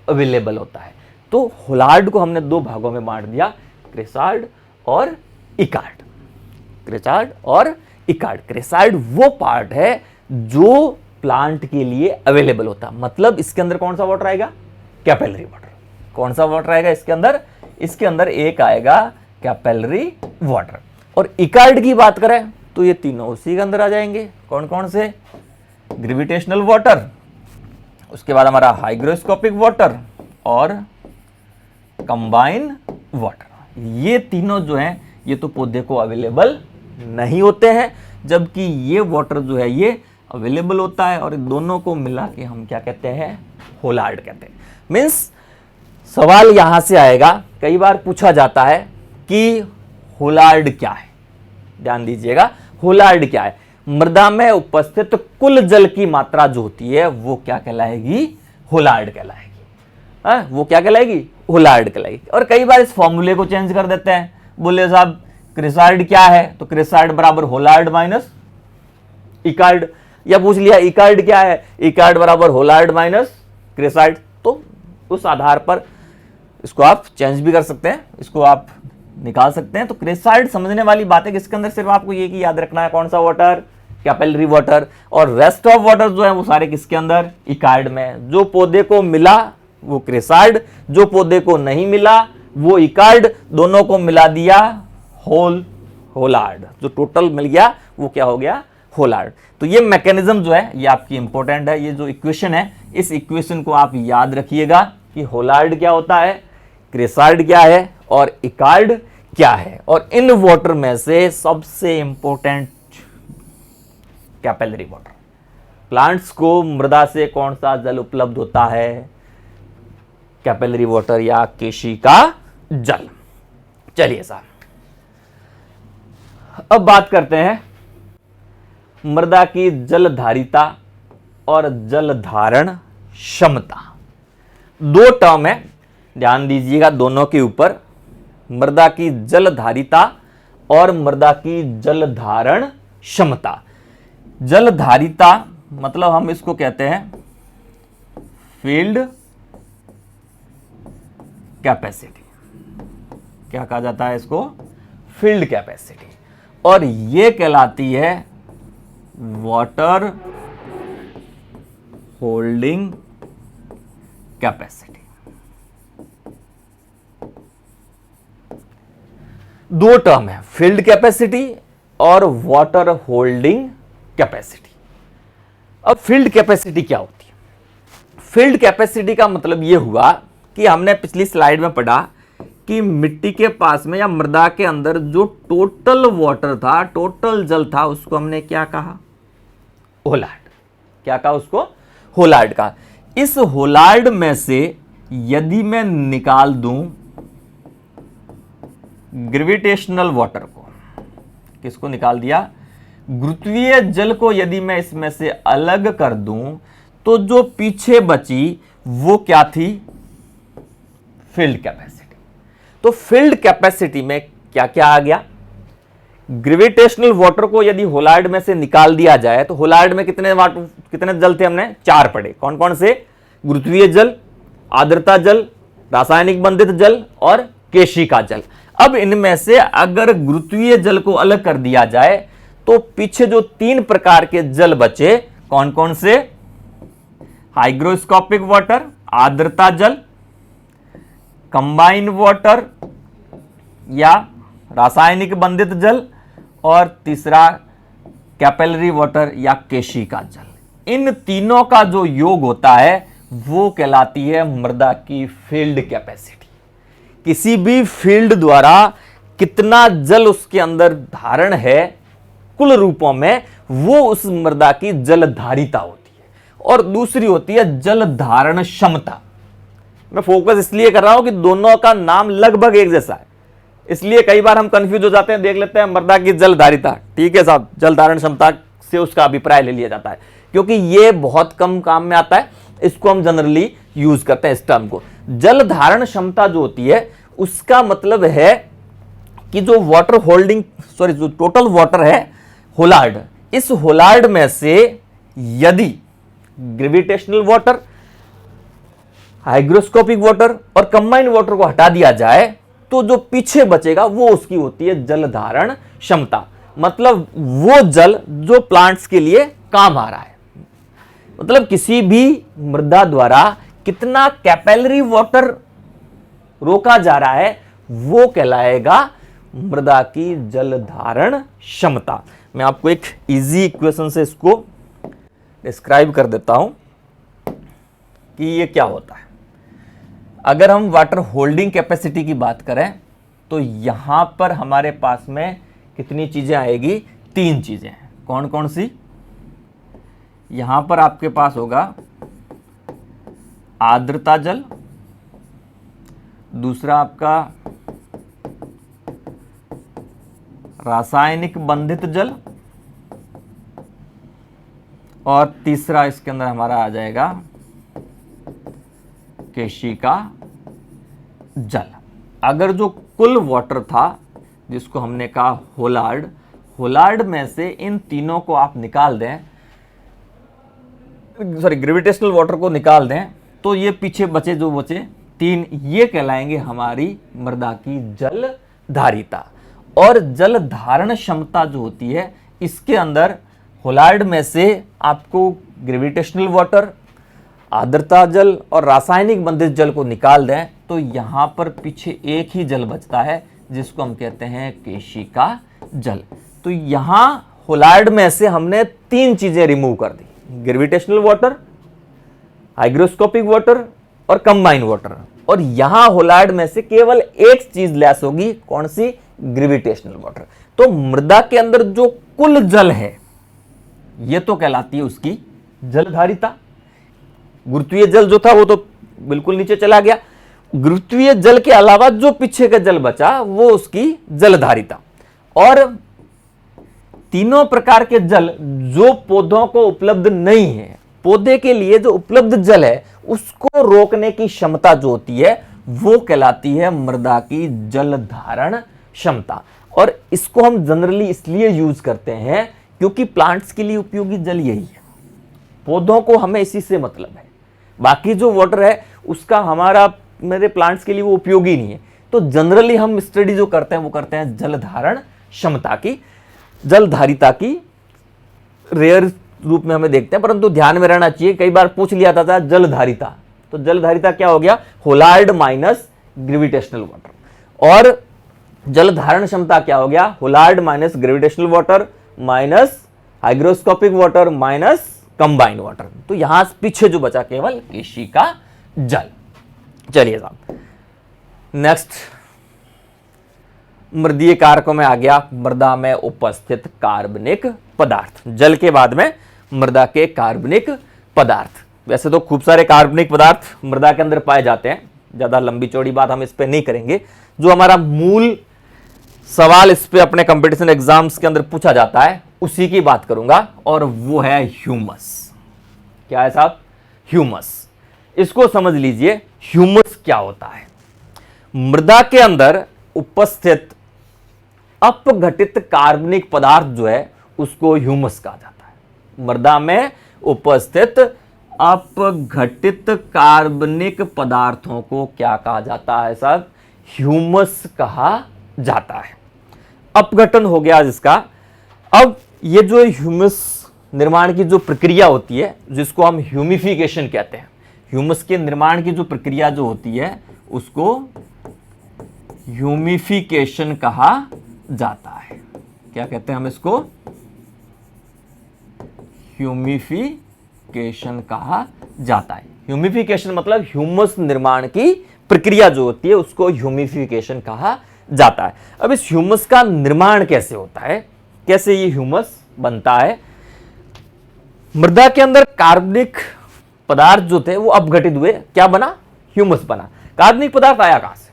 अवेलेबल होता है। तो होलार्ड को हमने दो भागों में बांट दिया, क्रेसार्ड और इकार्ड। क्रेसार्ड और इकार्ड। क्रेसार्ड वो पार्ट है जो प्लांट के लिए अवेलेबल होता है। मतलब इसके अंदर कौन सा वाटर आएगा? Capillary water. कौन सा वाटर आएगा इसके अंदर? इसके अंदर एक आएगा कैपिलरी वाटर। और इकार्ड की बात करें तो ये तीनों उसी के अंदर आ जाएंगे। कौन कौन से? ग्रेविटेशनल वाटर, उसके बाद हमारा हाइग्रोस्कोपिक वाटर और कंबाइन वाटर। ये तीनों जो हैं ये तो पौधे को अवेलेबल नहीं होते हैं, जबकि ये वाटर जो है ये अवेलेबल होता है, और इन दोनों को मिला के हम क्या कहते हैं? होलार्ड कहते हैं। मीन्स सवाल यहां से आएगा, कई बार पूछा जाता है कि होलार्ड क्या है? ध्यान दीजिएगा, होलार्ड क्या है? मृदा में उपस्थित कुल जल की मात्रा जो होती है वो क्या कहलाएगी? होलार्ड कहलाएगी। वो क्या कहलाएगी? होलार्ड कहलाएगी। और कई बार इस फॉर्मूले को चेंज कर देते हैं, बोले साहब क्रेसार्ड क्या है? तो क्रेसार्ड बराबर होलार्ड माइनस इकार्ड, या पूछ लिया इकार्ड क्या है? इकार्ड बराबर होलार्ड माइनस क्रेसार्ड। तो उस आधार पर इसको आप चेंज भी कर सकते हैं, इसको आप निकाल सकते हैं। तो क्रेसार्ड समझने वाली बात है कि इसके अंदर सिर्फ आपको ये कि याद रखना है कौन सा वाटर? Capillary water. और रेस्ट ऑफ वाटर जो है वो सारे किसके अंदर? इकार्ड में। जो पौधे को मिला वो क्रेसार्ड, जो पौधे को नहीं मिला वो इकार्ड, दोनों को मिला दिया होलार्ड। जो टोटल मिल गया वो क्या हो गया? होलार्ड। तो ये मैकेनिज्म जो है ये आपकी इंपॉर्टेंट है। ये जो इक्वेशन है, इस इक्वेशन को आप याद रखिएगा कि होलार्ड क्या होता है, क्रेसार्ड क्या है और इकार्ड क्या है। और इन वाटर में से सबसे इंपॉर्टेंट कैपिलरी वाटर। प्लांट्स को मृदा से कौन सा जल उपलब्ध होता है? कैपिलरी वाटर या केशिका जल। चलिए साहब, अब बात करते हैं मृदा की जलधारिता और जल धारण क्षमता। दो टर्म है, ध्यान दीजिएगा दोनों के ऊपर, मृदा की जलधारिता और मृदा की जल धारण क्षमता। जलधारिता मतलब हम इसको कहते हैं फील्ड कैपेसिटी। क्या कहा जाता है इसको? Field capacity. और ये कहलाती है वाटर होल्डिंग कैपेसिटी। दो टर्म है, फील्ड कैपेसिटी और वाटर होल्डिंग कैपेसिटी। अब फील्ड कैपेसिटी क्या होती है? फील्ड कैपेसिटी का मतलब यह हुआ कि हमने पिछली स्लाइड में पढ़ा कि मिट्टी के पास में या मृदा के अंदर जो टोटल वाटर था, टोटल जल था, उसको हमने क्या कहा? होलार्ड। क्या कहा उसको? होलार्ड का। इस होलार्ड में से यदि मैं निकाल दूं ग्रेविटेशनल वाटर को, किसको निकाल दिया? गुरुत्वीय जल को यदि मैं इसमें से अलग कर दूं तो जो पीछे बची वो क्या थी? Field capacity. तो फील्ड कैपेसिटी में क्या क्या आ गया? ग्रेविटेशनल वाटर को यदि होलार्ड में से निकाल दिया जाए तो होलार्ड में कितने जल थे? हमने 4 पढ़े। कौन कौन से? गुरुत्वीय जल, आर्द्रता जल, रासायनिक बंधित जल और केशिका जल। अब इनमें से अगर गुरुत्वीय जल को अलग कर दिया जाए तो पीछे जो 3 प्रकार के जल बचे, कौन कौन से? हाइग्रोस्कोपिक वाटर, आर्द्रता जल, कंबाइन वाटर या रासायनिक बंधित जल, और तीसरा कैपिलरी वाटर या केशिका जल। इन तीनों का जो योग होता है वो कहलाती है मृदा की फील्ड कैपेसिटी। किसी भी फील्ड द्वारा कितना जल उसके अंदर धारण है कुल रूपों में, वो उस मृदा की जल धारिता होती है। और दूसरी होती है जल धारण क्षमता। मैं फोकस इसलिए कर रहा हूं कि दोनों का नाम लगभग एक जैसा है, इसलिए कई बार हम कंफ्यूज हो जाते हैं। देख लेते हैं मृदा की जल धारिता, ठीक है साहब, जल धारण क्षमता से उसका अभिप्राय ले लिया जाता है, क्योंकि ये बहुत कम काम में आता है। इसको हम जनरली यूज करते हैं इस टर्म को। जल धारण क्षमता जो होती है उसका मतलब है कि जो वाटर होल्डिंग जो टोटल वाटर है होलार्ड, इस होलार्ड में से यदि ग्रेविटेशनल वाटर, हाइग्रोस्कोपिक वाटर और कंबाइंड वाटर को हटा दिया जाए तो जो पीछे बचेगा वो उसकी होती है जल धारण क्षमता। मतलब वो जल जो प्लांट्स के लिए काम आ रहा है। मतलब किसी भी मृदा द्वारा कितना कैपिलरी वाटर रोका जा रहा है वो कहलाएगा मृदा की जल धारण क्षमता। मैं आपको एक इजी इक्वेशन से इसको डिस्क्राइब कर देता हूं कि ये क्या होता है। अगर हम वाटर होल्डिंग कैपेसिटी की बात करें तो यहां पर हमारे पास में कितनी चीजें आएगी? 3 चीजें। कौन कौन सी? यहां पर आपके पास होगा आर्द्रता जल, दूसरा आपका रासायनिक बंधित जल, और तीसरा इसके अंदर हमारा आ जाएगा केशिका जल। अगर जो कुल वाटर था जिसको हमने कहा होलार्ड, होलार्ड में से इन तीनों को आप निकाल दें, ग्रेविटेशनल वाटर को निकाल दें, तो ये पीछे बचे जो बचे 3, ये कहलाएंगे हमारी मृदा की जल धारिता। और जल धारण क्षमता जो होती है इसके अंदर होलार्ड में से आपको ग्रेविटेशनल वाटर, आर्द्रता जल और रासायनिक बंधित जल को निकाल दें तो यहां पर पीछे एक ही जल बचता है जिसको हम कहते हैं केशिका जल। तो यहां होलार्ड में से हमने 3 चीजें रिमूव कर दी, ग्रेविटेशनल वाटर, हाइग्रोस्कोपिक वाटर और कंबाइन वाटर। और यहां होलार्ड में से केवल एक चीज लेस होगी, कौन सी? Gravitational water. तो मृदा के अंदर जो कुल जल है यह तो कहलाती है उसकी जल धारिता। गुरुत्वीय जल जो था वो तो बिल्कुल नीचे चला गया, गुरुत्वीय जल के अलावा जो पीछे का जल बचा वो उसकी जल धारिता। और तीनों प्रकार के जल जो पौधों को उपलब्ध नहीं है, पौधे के लिए जो उपलब्ध जल है उसको रोकने की क्षमता जो होती है वो कहलाती है मृदा की जल धारण क्षमता। और इसको हम जनरली इसलिए यूज करते हैं क्योंकि प्लांट्स के लिए उपयोगी जल यही है, पौधों को हमें इसी से मतलब है। बाकी जो वाटर है उसका हमारा मेरे प्लांट्स के लिए वो उपयोगी नहीं है। तो जनरली हम स्टडी जो करते हैं वो करते हैं जल धारण क्षमता की, जल धारिता की रेयर रूप में हमें देखते हैं, परंतु ध्यान में रहना चाहिए। कई बार पूछ लिया था जल धारिता, तो जल धारिता क्या हो गया? होलार्ड माइनस ग्रेविटेशनल वाटर। और जल धारण क्षमता क्या हो गया, होलार्ड minus gravitational water minus hygroscopic water minus combined water. तो यहां पीछे जो बचा केवल केशिका जल। चलिए साहब नेक्स्ट, मृदीय कारकों में आ गया मृदा में उपस्थित कार्बनिक पदार्थ। जल के बाद में मृदा के कार्बनिक पदार्थ। वैसे तो खूब सारे कार्बनिक पदार्थ मृदा के अंदर पाए जाते हैं, ज्यादा लंबी चौड़ी बात हम इस पे नहीं करेंगे। जो हमारा मूल सवाल इस पे अपने कंपटीशन एग्जाम्स के अंदर पूछा जाता है उसी की बात करूंगा, और वो है ह्यूमस। क्या है साहब, ह्यूमस। इसको समझ लीजिए, ह्यूमस क्या होता है। मृदा के अंदर उपस्थित अपघटित कार्बनिक पदार्थ जो है उसको ह्यूमस कहा जाता है। मृदा में उपस्थित अपघटित कार्बनिक पदार्थों को क्या कहा जाता है साहब, ह्यूमस कहा जाता है। अपघटन हो गया जिसका। अब ये जो ह्यूमस निर्माण की जो प्रक्रिया होती है, जिसको हम ह्यूमिफिकेशन कहते हैं, ह्यूमस के निर्माण की जो प्रक्रिया जो होती है उसको ह्यूमिफिकेशन कहा जाता है। क्या कहते हैं हम इसको, ह्यूमिफिकेशन कहा जाता है। ह्यूमिफिकेशन मतलब ह्यूमस निर्माण की प्रक्रिया जो होती है उसको ह्यूमिफिकेशन कहा जाता है। अब इस ह्यूमस का निर्माण कैसे होता है, कैसे ये ह्यूमस बनता है। मृदा के अंदर कार्बनिक पदार्थ जो थे वो अपघटित हुए, क्या बना, ह्यूमस बना। कार्बनिक पदार्थ आया कहां से,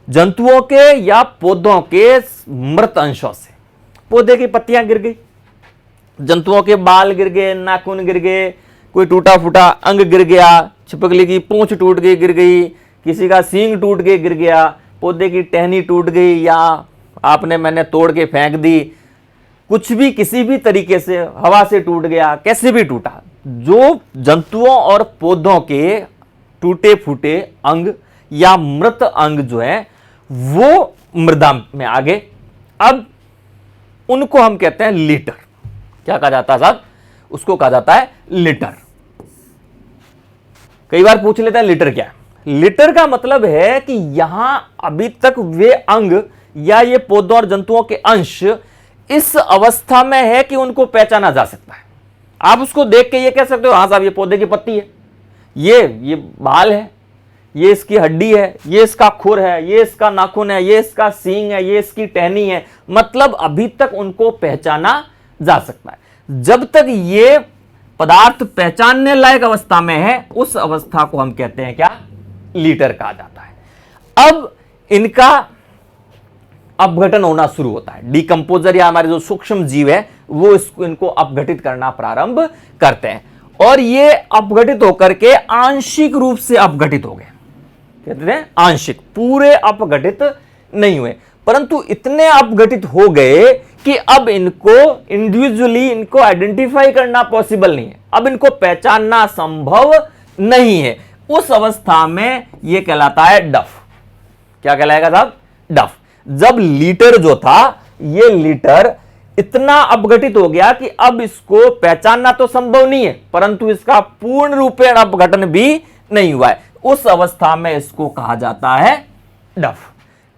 जंतुओं के या पौधों के मृत अंशों से। पौधे की पत्तियां गिर गई, जंतुओं के बाल गिर गए, नाखून गिर गए, कोई टूटा फूटा अंग गिर गया, छिपकली की पूंछ टूट गई गिर गई, किसी का सींग टूट के गिर गया, पौधे की टहनी टूट गई, या आपने मैंने तोड़ के फेंक दी, कुछ भी किसी भी तरीके से हवा से टूट गया, कैसे भी टूटा। जो जंतुओं और पौधों के टूटे फूटे अंग या मृत अंग जो है वो मृदा में आ गए। अब उनको हम कहते हैं लिटर। क्या कहा जाता है साहब, उसको कहा जाता है लिटर। कई बार पूछ लेते हैं लिटर क्या है। लिटर का मतलब है कि यहां अभी तक वे अंग या ये पौधों और जंतुओं के अंश इस अवस्था में है कि उनको पहचाना जा सकता है। आप उसको देख के ये कह सकते हो हाँ साहब ये पौधे की पत्ती है, ये बाल है, ये इसकी हड्डी है, ये इसका खुर है, ये इसका नाखून है, ये इसका सींग है, ये इसकी टहनी है। मतलब अभी तक उनको पहचाना जा सकता है। जब तक ये पदार्थ पहचानने लायक अवस्था में है उस अवस्था को हम कहते हैं क्या, लीटर कहा जाता है। अब इनका अपघटन होना शुरू होता है। डिकंपोजर या हमारे जो सूक्ष्म जीव है वो इनको अपघटित करना प्रारंभ करते हैं, और ये अपघटित होकर के आंशिक रूप से अपघटित हो गए। कहते हैं आंशिक, पूरे अपघटित नहीं हुए, परंतु इतने अपघटित हो गए कि अब इनको इंडिविजुअली इनको आइडेंटिफाई करना पॉसिबल नहीं है, अब इनको पहचानना संभव नहीं है। उस अवस्था में यह कहलाता है डफ। क्या कहलाएगा साहब, डफ। जब लीटर जो था ये लीटर इतना अपघटित हो गया कि अब इसको पहचानना तो संभव नहीं है, परंतु इसका पूर्ण रूपेण अपघटन भी नहीं हुआ है, उस अवस्था में इसको कहा जाता है डफ।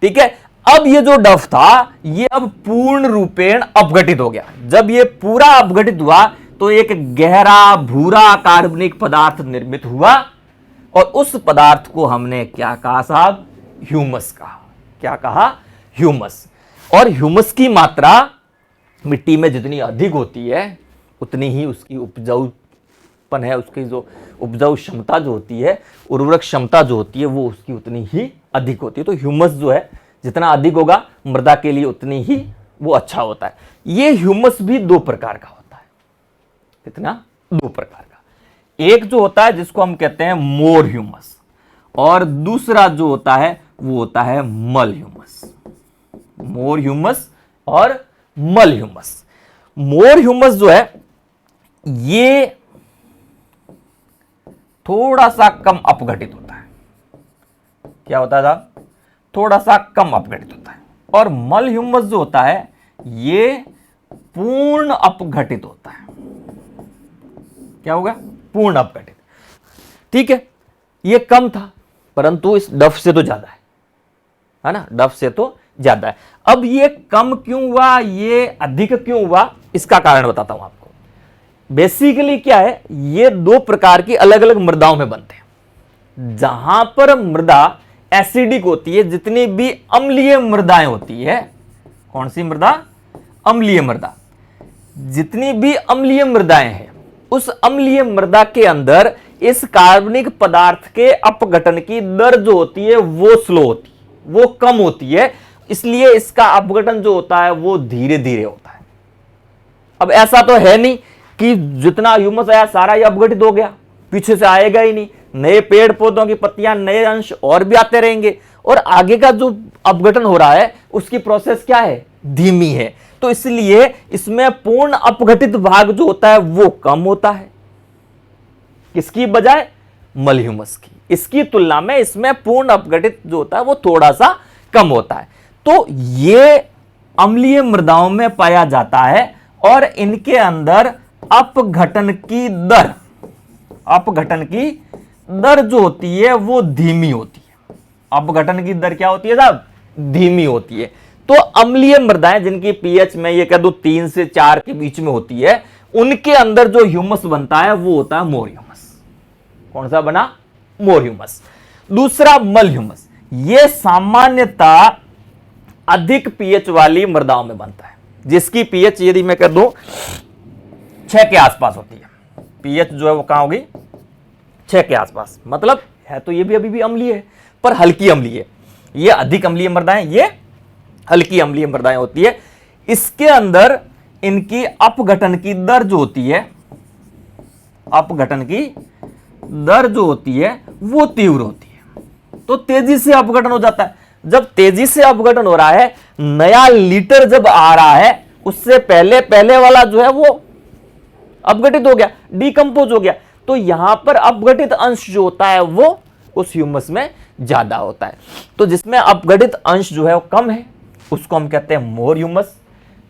ठीक है। अब ये जो डफ था ये अब पूर्ण रूपेण अपघटित हो गया। जब ये पूरा अपघटित हुआ तो एक गहरा भूरा कार्बनिक पदार्थ निर्मित हुआ, और उस पदार्थ को हमने क्या कहा साहब, ह्यूमस कहा। क्या कहा, ह्यूमस। और ह्यूमस की मात्रा मिट्टी में जितनी अधिक होती है उतनी ही उसकी उपजाऊपन है, उसकी जो उपजाऊ क्षमता जो होती है, उर्वरक क्षमता जो होती है वो उसकी उतनी ही अधिक होती है। तो ह्यूमस जो है जितना अधिक होगा मृदा के लिए उतनी ही वो अच्छा होता है। ये ह्यूमस भी दो प्रकार का होता है। कितना, दो प्रकार का। एक जो होता है जिसको हम कहते हैं मोर ह्यूमस, और दूसरा जो होता है वो होता है मल ह्यूमस। मोर ह्यूमस और मल ह्यूमस। मोर ह्यूमस जो है ये थोड़ा सा कम अपघटित होता है। क्या होता है साहब, थोड़ा सा कम अपघटित होता है। और मल ह्यूमस जो होता है ये पूर्ण अपघटित होता है। क्या होगा, पूर्ण अपघटित। ठीक है, ये कम था परंतु इस डफ से तो ज्यादा है ना, डफ से तो ज्यादा है। अब ये कम क्यों हुआ, ये अधिक क्यों हुआ, इसका कारण बताता हूं आपको। बेसिकली क्या है, ये दो प्रकार की अलग अलग मृदाओं में बनते हैं। जहां पर मृदा एसिडिक होती है, जितनी भी अम्लीय मृदाएं होती है, कौन सी मृदा, अम्लीय मृदा, जितनी भी अम्लीय मृदाएं हैं, उस अम्लीय मृदा के अंदर इस कार्बनिक पदार्थ के अपघटन की दर जो होती है वो स्लो होती है, वो कम होती है, इसलिए इसका अपघटन जो होता है वो धीरे धीरे होता है। अब ऐसा तो है नहीं कि जितना ह्यूमस आया सारा ही अपघटित हो गया, पीछे से आएगा ही नहीं, नए पेड़ पौधों की पत्तियां, नए अंश और भी आते रहेंगे, और आगे का जो अपघटन हो रहा है उसकी प्रोसेस क्या है, धीमी है। तो इसलिए इसमें पूर्ण अपघटित भाग जो होता है वो कम होता है, किसकी बजाय, मल ह्यूमस की। इसकी तुलना में इसमें पूर्ण अपघटित जो होता है वो थोड़ा सा कम होता है। तो ये अम्लीय मृदाओं में पाया जाता है और इनके अंदर अपघटन की दर, अपघटन की दर जो होती है वो धीमी होती है। अपघटन की दर क्या होती है साहब, धीमी होती है। तो अम्लीय मृदाएं जिनकी पीएच में ये कह दूं 3 से 4 के बीच में होती है, उनके अंदर जो ह्यूमस बनता है वो होता है मोर ह्यूमस। कौन सा बना, मोर ह्यूमस। दूसरा मल ह्यूमस, ये सामान्यतः अधिक पीएच वाली मृदाओं में बनता है, जिसकी पीएच यदि मैं कह दूं 6 के आसपास होती है। पीएच जो है वो कहां होगी, 6 के आसपास। मतलब है तो ये भी अभी भी अम्लीय है, पर हल्की अम्लीय है। ये अधिक अम्लीय मृदाएं, ये हल्की अम्लीय मृदाएं होती है। इसके अंदर इनकी अपघटन की दर जो होती है, अपघटन की दर जो होती है वो तीव्र होती है, तो तेजी से अपघटन हो जाता है। जब तेजी से अपघटन हो रहा है, नया लीटर जब आ रहा है, उससे पहले पहले वाला जो है वो अपघटित हो गया, डिकम्पोज हो गया। तो यहां पर अपघटित अंश जो होता है वो उस ह्यूमस में ज्यादा होता है। तो जिसमें अपघटित अंश जो है वो कम है, उसको हम कहते हैं मोर ह्यूमस।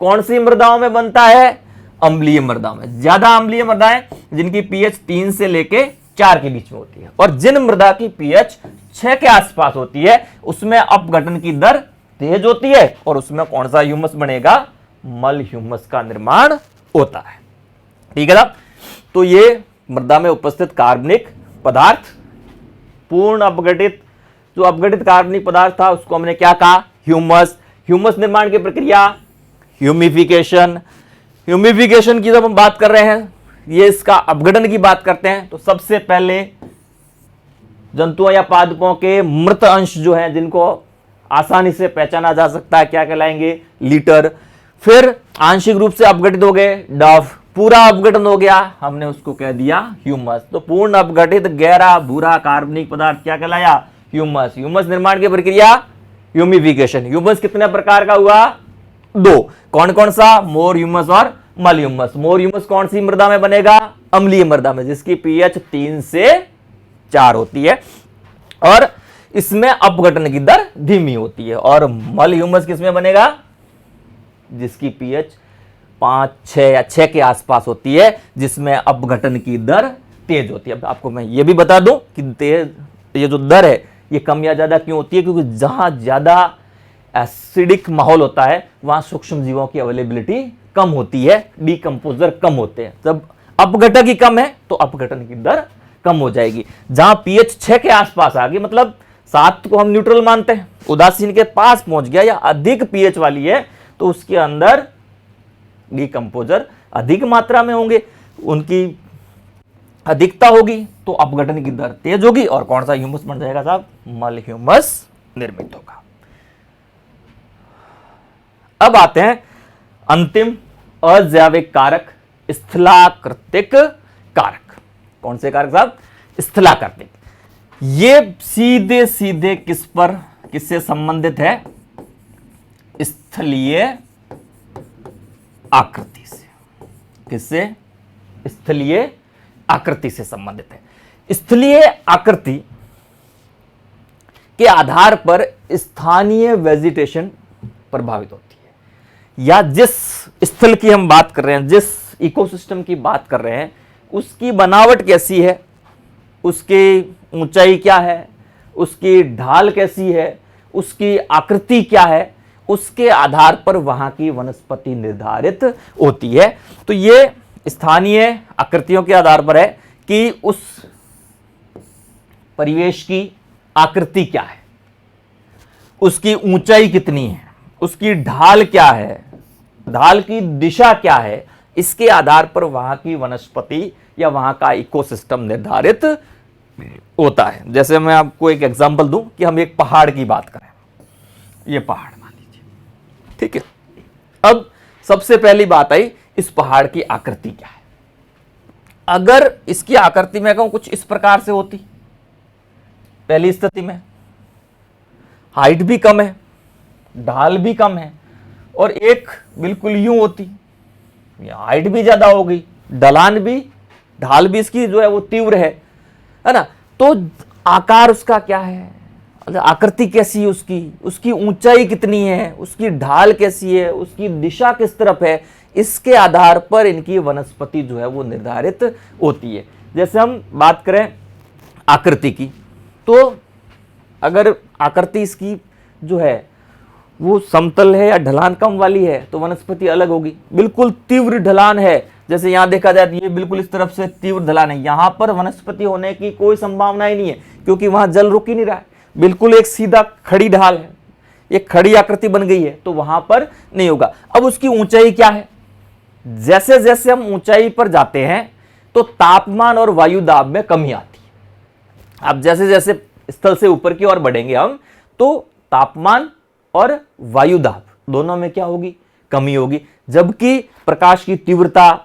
कौन सी मृदाओं में बनता है, अम्लीय मृदाओं में। ज्यादा अम्लीय मृदाएं जिनकी पीएच 3 से लेके 4 के बीच में होती है, और जिन मृदा की पीएच 6 के आसपास होती है उसमें अपघटन की दर तेज होती है, और उसमें कौन सा ह्यूमस बनेगा, मल ह्यूमस का निर्माण होता है। ठीक है ना। तो ये मृदा में उपस्थित कार्बनिक पदार्थ, पूर्ण अपघटित, जो अपघटित कार्बनिक पदार्थ था उसको हमने क्या कहा, ह्यूमस। ह्यूमस निर्माण की प्रक्रिया ह्यूमिफिकेशन। ह्यूमिफिकेशन की जब हम बात कर रहे हैं, ये इसका अपघटन की बात करते हैं, तो सबसे पहले जंतुओं या पादपों के मृत अंश जो हैं, जिनको आसानी से पहचाना जा सकता है, क्या कहलाएंगे, लीटर। फिर आंशिक रूप से अपघटित हो गए, डफ। पूरा अपघटन हो गया, हमने उसको कह दिया ह्यूमस। तो पूर्ण अपघटित गहरा भूरा कार्बनिक पदार्थ क्या कहलाया, ह्यूमस। ह्यूमस निर्माण की प्रक्रिया ह्यूमिफिकेशन। ह्यूमस कितने प्रकार का हुआ, 2। कौन कौन सा, मोर ह्यूमस और मल ह्यूमस। मोर ह्यूमस कौन सी मृदा में बनेगा, अम्लीय मृदा में, जिसकी पीएच 3 से 4 होती है, और इसमें अपघटन की दर धीमी होती है। और मल ह्यूमस किसमें बनेगा, जिसकी पीएच 5, 6 या 6 के आसपास होती है, जिसमें अपघटन की दर तेज होती है। अब आपको मैं ये भी बता दूं कि तेज, ये जो दर है ये कम या ज्यादा क्यों होती है, क्योंकि जहां ज्यादा एसिडिक माहौल होता है वहां सूक्ष्म जीवों की अवेलेबिलिटी कम होती है, डीकंपोजर कम होते हैं। जब अपघटक ही कम है तो अपघटन की दर कम हो जाएगी। जहां पीएच 6 के आसपास आ गई, मतलब 7 को हम न्यूट्रल मानते हैं, उदासीन के पास पहुंच गया, या अधिक पीएच वाली है, तो उसके अंदर डीकंपोजर अधिक मात्रा में होंगे, उनकी अधिकता होगी, तो अपघटन की दर तेज होगी, और कौन सा ह्यूमस बन जाएगा साहब, मल ह्यूमस निर्मित होगा। अब आते हैं अंतिम अजैविक कारक, स्थलाकृतिक कारक। कौन से कारक साहब, स्थलाकृतिक। ये सीधे सीधे किस पर, किससे संबंधित है, स्थलीय आकृति से। किससे, स्थलीय आकृति से संबंधित है। स्थलीय आकृति के आधार पर स्थानीय वेजिटेशन प्रभावित होती है, या जिस स्थल की हम बात कर रहे हैं, जिस इकोसिस्टम की बात कर रहे हैं, उसकी बनावट कैसी है, उसकी ऊंचाई क्या है, उसकी ढाल कैसी है, उसकी आकृति क्या है, उसके आधार पर वहां की वनस्पति निर्धारित होती है। तो ये स्थानीय आकृतियों के आधार पर है कि उस परिवेश की आकृति क्या है, उसकी ऊंचाई कितनी है, उसकी ढाल क्या है, ढाल की दिशा क्या है, इसके आधार पर वहां की वनस्पति या वहां का इकोसिस्टम निर्धारित होता है। जैसे मैं आपको एक एग्जांपल दूं कि हम एक पहाड़ की बात करें, ये पहाड़ मान लीजिए, ठीक है। अब सबसे पहली बात आई, इस पहाड़ की आकृति क्या है। अगर इसकी आकृति मैं कहूं कुछ इस प्रकार से होती, पहली स्थिति में हाइट भी कम है, ढाल भी कम है, और एक बिल्कुल यूं होती, हाइट भी ज्यादा हो गई, ढलान भी, ढाल भी इसकी जो है वो तीव्र है ना। तो आकार उसका क्या है, आकृति कैसी है, उसकी ऊंचाई कितनी है, उसकी ढाल कैसी है, उसकी दिशा किस तरफ है, इसके आधार पर इनकी वनस्पति जो है वो निर्धारित होती है। जैसे हम बात करें आकृति की, तो अगर आकृति इसकी जो है वो समतल है या ढलान कम वाली है तो वनस्पति अलग होगी। बिल्कुल तीव्र ढलान है, जैसे यहां देखा जाए तो ये बिल्कुल इस तरफ से तीव्र ढलान है, यहां पर वनस्पति होने की कोई संभावना ही नहीं है, क्योंकि वहां जल रुक ही नहीं रहा है, बिल्कुल एक सीधा खड़ी ढाल है, एक खड़ी आकृति बन गई है, तो वहां पर नहीं होगा। अब उसकी ऊंचाई क्या है, जैसे जैसे हम ऊंचाई पर जाते हैं तो तापमान और वायु दाब में कमी आती है। अब जैसे जैसे स्थल से ऊपर की ओर बढ़ेंगे हम, तो तापमान और वायु दाब दोनों में क्या होगी, कमी होगी, जबकि प्रकाश की तीव्रता,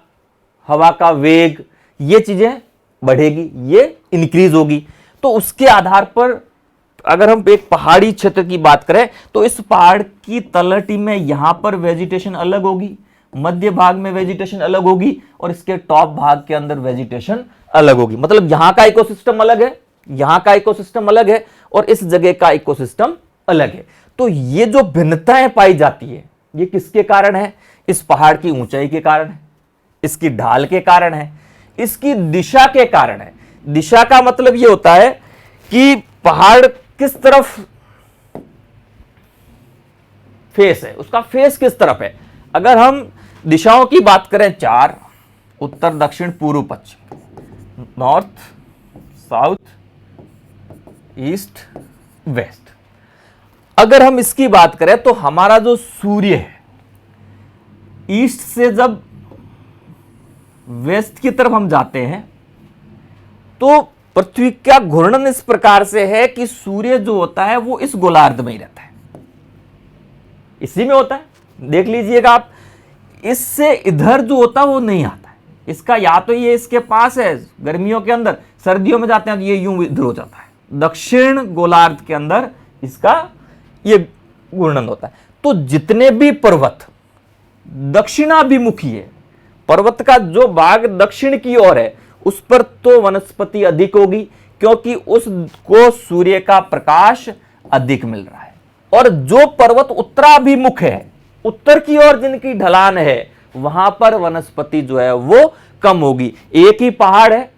हवा का वेग, ये चीजें बढ़ेगी, ये इंक्रीज होगी। तो उसके आधार पर अगर हम एक पहाड़ी क्षेत्र की बात करें तो इस पहाड़ की तलहटी में यहां पर वेजिटेशन अलग होगी, मध्य भाग में वेजिटेशन अलग होगी, और इसके टॉप भाग के अंदर वेजिटेशन अलग होगी। मतलब यहां का इकोसिस्टम अलग है, यहां का इकोसिस्टम अलग है, और इस जगह का इकोसिस्टम अलग है। तो ये जो भिन्नताएं पाई जाती है, ये किसके कारण है, इस पहाड़ की ऊंचाई के कारण है, इसकी ढाल के कारण है, इसकी दिशा के कारण है। दिशा का मतलब ये होता है कि पहाड़ किस तरफ फेस है, उसका फेस किस तरफ है। अगर हम दिशाओं की बात करें, 4, उत्तर दक्षिण पूर्व पश्चिम, नॉर्थ साउथ ईस्ट वेस्ट, अगर हम इसकी बात करें तो हमारा जो सूर्य है, ईस्ट से जब वेस्ट की तरफ हम जाते हैं तो पृथ्वी का घूर्णन इस प्रकार से है कि सूर्य जो होता है वो इस गोलार्ध में ही रहता है, इसी में होता है। देख लीजिएगा आप, इससे इधर जो होता है वो नहीं आता है, इसका या तो ये इसके पास है गर्मियों के अंदर, सर्दियों में जाते हैं तो ये यूं इधर हो जाता है, दक्षिण गोलार्ध के अंदर इसका ये घूर्णन होता है। तो जितने भी पर्वत दक्षिणाभिमुखी है, पर्वत का जो भाग दक्षिण की ओर है उस पर तो वनस्पति अधिक होगी, क्योंकि उसको सूर्य का प्रकाश अधिक मिल रहा है। और जो पर्वत उत्तराभिमुख है, उत्तर की ओर जिनकी ढलान है, वहां पर वनस्पति जो है वो कम होगी। एक ही पहाड़ है,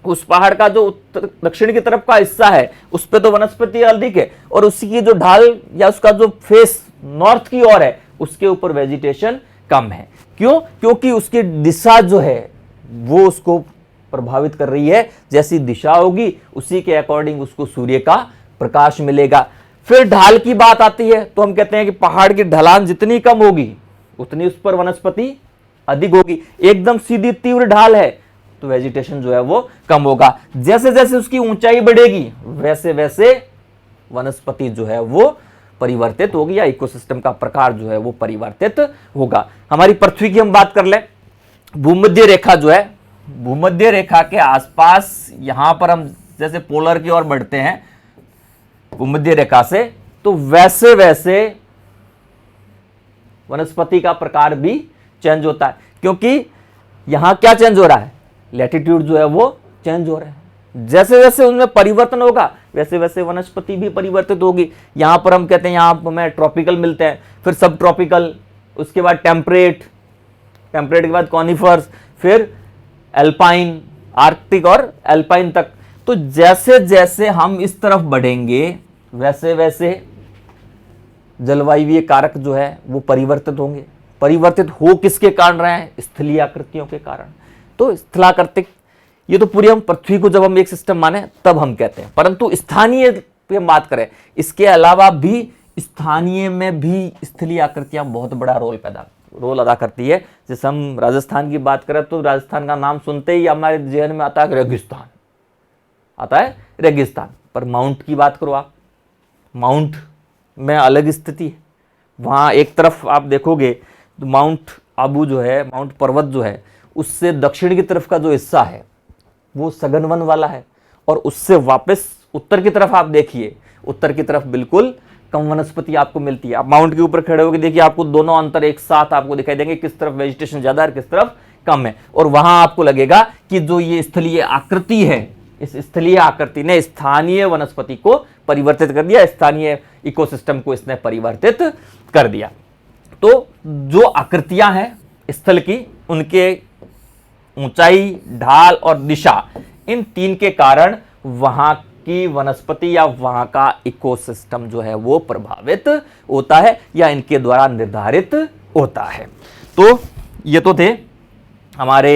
उस पहाड़ का जो उत्तर दक्षिण की तरफ का हिस्सा है उस पे तो वनस्पति अधिक है, और उसी की जो ढाल या उसका जो फेस नॉर्थ की ओर है उसके ऊपर वेजिटेशन कम है। क्यों? क्योंकि उसकी दिशा जो है वो उसको प्रभावित कर रही है, जैसी दिशा होगी उसी के अकॉर्डिंग उसको सूर्य का प्रकाश मिलेगा। फिर ढाल की बात आती है तो हम कहते हैं कि पहाड़ की ढलान जितनी कम होगी उतनी उस पर वनस्पति अधिक होगी। एकदम सीधी तीव्र ढाल है तो वेजिटेशन जो है वो कम होगा। जैसे जैसे उसकी ऊंचाई बढ़ेगी वैसे वैसे वनस्पति जो है वो परिवर्तित होगी, या इकोसिस्टम का प्रकार जो है वो परिवर्तित होगा। हमारी पृथ्वी की हम बात कर लें, भूमध्य रेखा जो है, भूमध्य रेखा के आसपास यहां पर हम जैसे पोलर की ओर बढ़ते हैं भूमध्य रेखा से, तो वैसे वैसे वनस्पति का प्रकार भी चेंज होता है, क्योंकि यहां क्या चेंज हो रहा है, लैटिट्यूड जो है वो चेंज हो रहा है। जैसे जैसे उनमें परिवर्तन होगा वैसे वैसे वनस्पति भी परिवर्तित होगी। यहां पर हम कहते हैं यहां हमें ट्रॉपिकल मिलते हैं, फिर सब ट्रॉपिकल, उसके बाद टेम्परेट, टेम्परेट के बाद कॉनिफर्स, फिर एल्पाइन, आर्कटिक और एल्पाइन तक। तो जैसे जैसे हम इस तरफ बढ़ेंगे वैसे वैसे जलवायु कारक जो है वो परिवर्तित होंगे। परिवर्तित हो किसके कारण रहे हैं? स्थलीय आकृतियों के कारण। तो स्थलाकृतिक, ये तो पूरी हम पृथ्वी को जब हम एक सिस्टम माने तब हम कहते हैं, परंतु स्थानीय पे हम बात करें, इसके अलावा भी स्थानीय में भी स्थलीय आकृतियां बहुत बड़ा रोल अदा करती है। जैसे हम राजस्थान की बात करें तो राजस्थान का नाम सुनते ही हमारे जहन में आता है रेगिस्तान, आता है रेगिस्तान। पर माउंट की बात करो आप, माउंट में अलग स्थिति है। वहाँ एक तरफ आप देखोगे तो माउंट आबू जो है, माउंट पर्वत जो है, उससे दक्षिण की तरफ का जो हिस्सा है वो सघन वन वाला है, और उससे वापस उत्तर की तरफ आप देखिए, उत्तर की तरफ बिल्कुल कम वनस्पति आपको मिलती है। आप माउंट के ऊपर खड़े होकर देखिए, आपको दोनों अंतर एक साथ आपको दिखाई देंगे, किस तरफ वेजिटेशन ज्यादा है, किस तरफ कम है। और वहां आपको लगेगा कि जो ये स्थलीय आकृति है, इस स्थलीय आकृति ने स्थानीय वनस्पति को परिवर्तित कर दिया, स्थानीय इकोसिस्टम को इसने परिवर्तित कर दिया। तो जो आकृतियां हैं स्थल की, उनके ऊंचाई, ढाल और दिशा, इन तीन के कारण वहां की वनस्पति या वहां का इकोसिस्टम जो है वो प्रभावित होता है या इनके द्वारा निर्धारित होता है। तो ये तो थे हमारे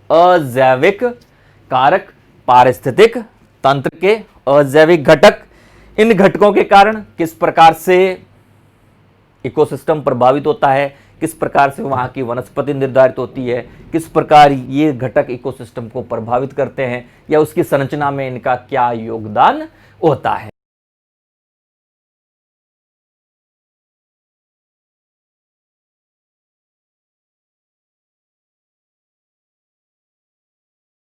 अजैविक कारक, पारिस्थितिक तंत्र के अजैविक घटक। इन घटकों के कारण किस प्रकार से इकोसिस्टम प्रभावित होता है, किस प्रकार से वहां की वनस्पति निर्धारित होती है, किस प्रकार ये घटक इकोसिस्टम को प्रभावित करते हैं, या उसकी संरचना में इनका क्या योगदान होता है।